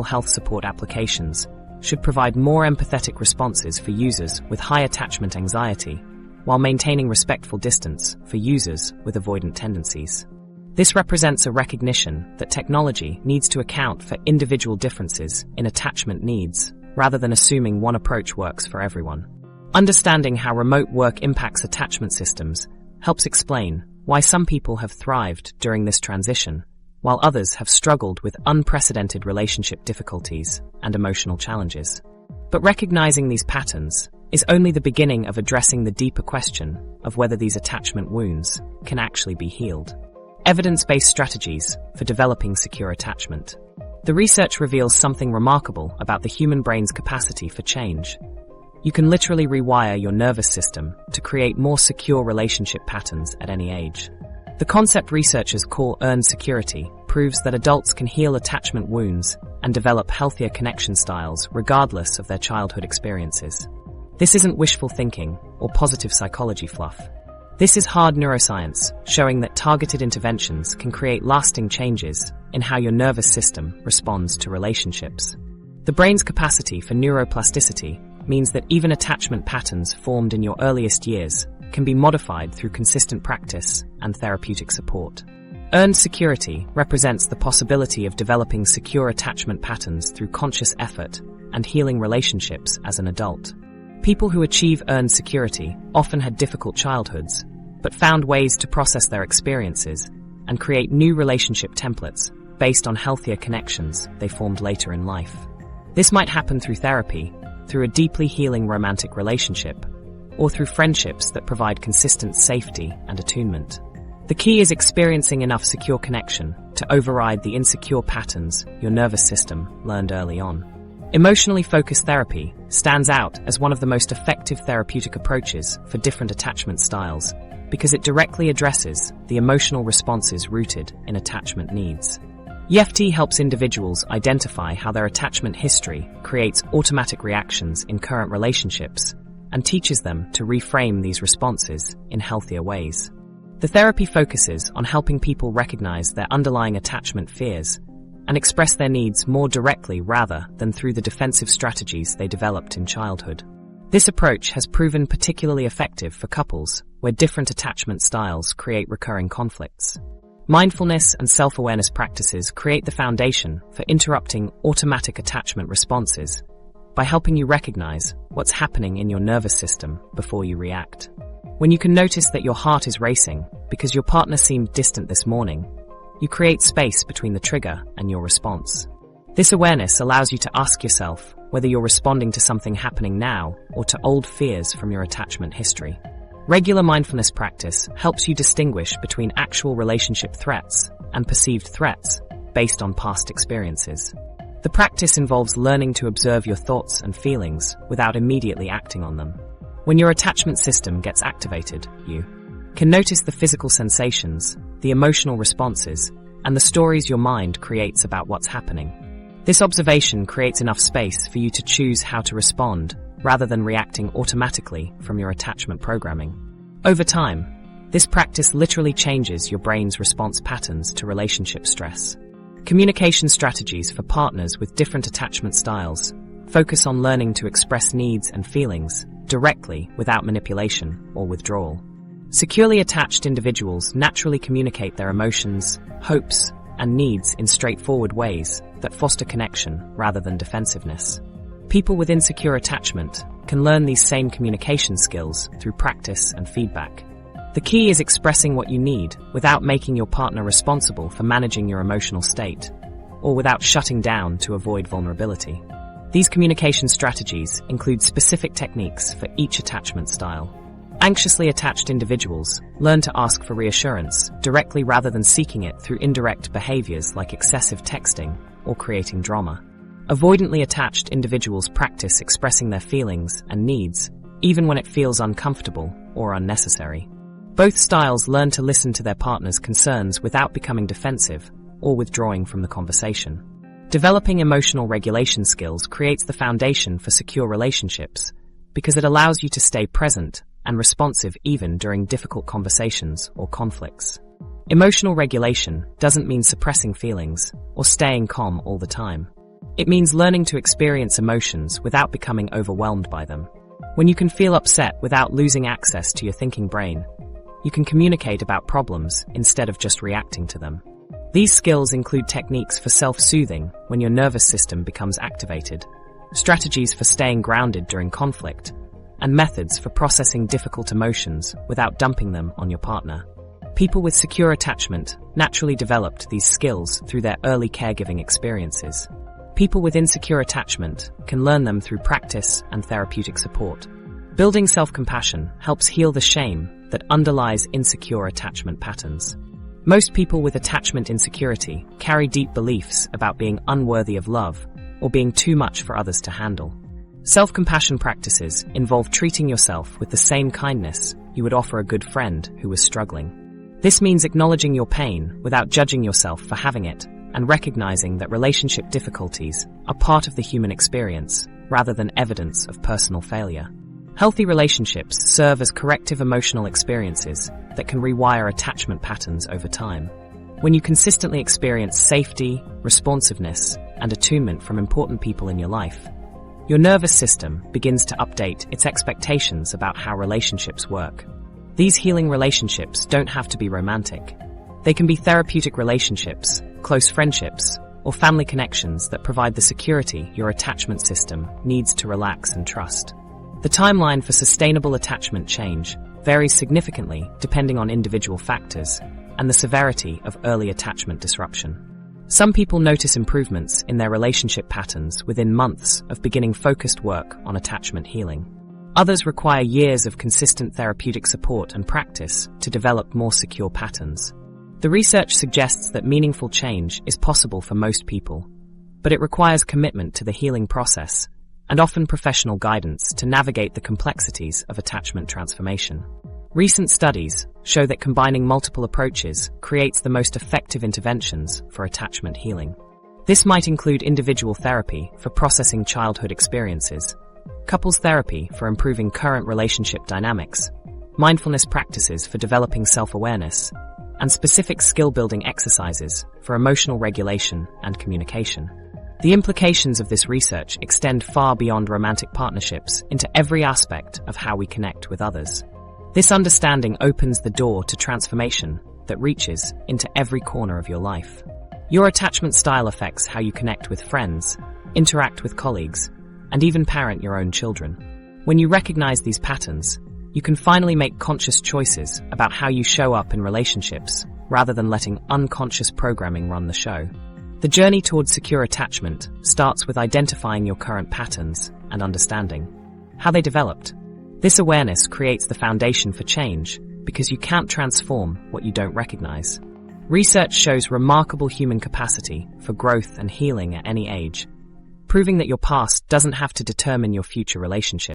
health support applications should provide more empathetic responses for users with high attachment anxiety, while maintaining respectful distance for users with avoidant tendencies. This represents a recognition that technology needs to account for individual differences in attachment needs, rather than assuming one approach works for everyone. Understanding how remote work impacts attachment systems helps explain why some people have thrived during this transition, while others have struggled with unprecedented relationship difficulties and emotional challenges. But recognizing these patterns is only the beginning of addressing the deeper question of whether these attachment wounds can actually be healed. Evidence-based strategies for developing secure attachment. The research reveals something remarkable about the human brain's capacity for change. You can literally rewire your nervous system to create more secure relationship patterns at any age. The concept researchers call earned security proves that adults can heal attachment wounds and develop healthier connection styles regardless of their childhood experiences. This isn't wishful thinking or positive psychology fluff. This is hard neuroscience, showing that targeted interventions can create lasting changes in how your nervous system responds to relationships. The brain's capacity for neuroplasticity means that even attachment patterns formed in your earliest years can be modified through consistent practice and therapeutic support. Earned security represents the possibility of developing secure attachment patterns through conscious effort and healing relationships as an adult. People who achieve earned security often had difficult childhoods, but found ways to process their experiences and create new relationship templates based on healthier connections they formed later in life. This might happen through therapy, through a deeply healing romantic relationship, or through friendships that provide consistent safety and attunement. The key is experiencing enough secure connection to override the insecure patterns your nervous system learned early on. Emotionally focused therapy stands out as one of the most effective therapeutic approaches for different attachment styles because it directly addresses the emotional responses rooted in attachment needs. EFT helps individuals identify how their attachment history creates automatic reactions in current relationships and teaches them to reframe these responses in healthier ways. The therapy focuses on helping people recognize their underlying attachment fears and express their needs more directly rather than through the defensive strategies they developed in childhood. This approach has proven particularly effective for couples where different attachment styles create recurring conflicts. Mindfulness and self-awareness practices create the foundation for interrupting automatic attachment responses by helping you recognize what's happening in your nervous system before you react. When you can notice that your heart is racing because your partner seemed distant this morning, you create space between the trigger and your response. This awareness allows you to ask yourself whether you're responding to something happening now or to old fears from your attachment history. Regular mindfulness practice helps you distinguish between actual relationship threats and perceived threats based on past experiences. The practice involves learning to observe your thoughts and feelings without immediately acting on them. When your attachment system gets activated, you can notice the physical sensations, the emotional responses, and the stories your mind creates about what's happening. This observation creates enough space for you to choose how to respond, rather than reacting automatically from your attachment programming. Over time, this practice literally changes your brain's response patterns to relationship stress. Communication strategies for partners with different attachment styles focus on learning to express needs and feelings directly without manipulation or withdrawal. Securely attached individuals naturally communicate their emotions, hopes, and needs in straightforward ways that foster connection rather than defensiveness. People with insecure attachment can learn these same communication skills through practice and feedback. The key is expressing what you need without making your partner responsible for managing your emotional state, or without shutting down to avoid vulnerability. These communication strategies include specific techniques for each attachment style. Anxiously attached individuals learn to ask for reassurance directly rather than seeking it through indirect behaviors like excessive texting or creating drama. Avoidantly attached individuals practice expressing their feelings and needs, even when it feels uncomfortable or unnecessary. Both styles learn to listen to their partner's concerns without becoming defensive or withdrawing from the conversation. Developing emotional regulation skills creates the foundation for secure relationships because it allows you to stay present and responsive even during difficult conversations or conflicts. Emotional regulation doesn't mean suppressing feelings or staying calm all the time. It means learning to experience emotions without becoming overwhelmed by them. When you can feel upset without losing access to your thinking brain, you can communicate about problems instead of just reacting to them. These skills include techniques for self-soothing when your nervous system becomes activated, strategies for staying grounded during conflict, and methods for processing difficult emotions without dumping them on your partner. People with secure attachment naturally developed these skills through their early caregiving experiences. People with insecure attachment can learn them through practice and therapeutic support. Building self-compassion helps heal the shame that underlies insecure attachment patterns. Most people with attachment insecurity carry deep beliefs about being unworthy of love or being too much for others to handle. Self-compassion practices involve treating yourself with the same kindness you would offer a good friend who was struggling. This means acknowledging your pain without judging yourself for having it, and recognizing that relationship difficulties are part of the human experience rather than evidence of personal failure. Healthy relationships serve as corrective emotional experiences that can rewire attachment patterns over time. When you consistently experience safety, responsiveness, and attunement from important people in your life, your nervous system begins to update its expectations about how relationships work. These healing relationships don't have to be romantic. They can be therapeutic relationships, close friendships, or family connections that provide the security your attachment system needs to relax and trust. The timeline for sustainable attachment change varies significantly depending on individual factors and the severity of early attachment disruption. Some people notice improvements in their relationship patterns within months of beginning focused work on attachment healing. Others require years of consistent therapeutic support and practice to develop more secure patterns. The research suggests that meaningful change is possible for most people, but it requires commitment to the healing process and often professional guidance to navigate the complexities of attachment transformation. Recent studies show that combining multiple approaches creates the most effective interventions for attachment healing. This might include individual therapy for processing childhood experiences, couples therapy for improving current relationship dynamics, mindfulness practices for developing self-awareness, and specific skill-building exercises for emotional regulation and communication. The implications of this research extend far beyond romantic partnerships into every aspect of how we connect with others. This understanding opens the door to transformation that reaches into every corner of your life. Your attachment style affects how you connect with friends, interact with colleagues, and even parent your own children. When you recognize these patterns, you can finally make conscious choices about how you show up in relationships, rather than letting unconscious programming run the show. The journey towards secure attachment starts with identifying your current patterns and understanding how they developed. This awareness creates the foundation for change because you can't transform what you don't recognize. Research shows remarkable human capacity for growth and healing at any age, proving that your past doesn't have to determine your future relationship.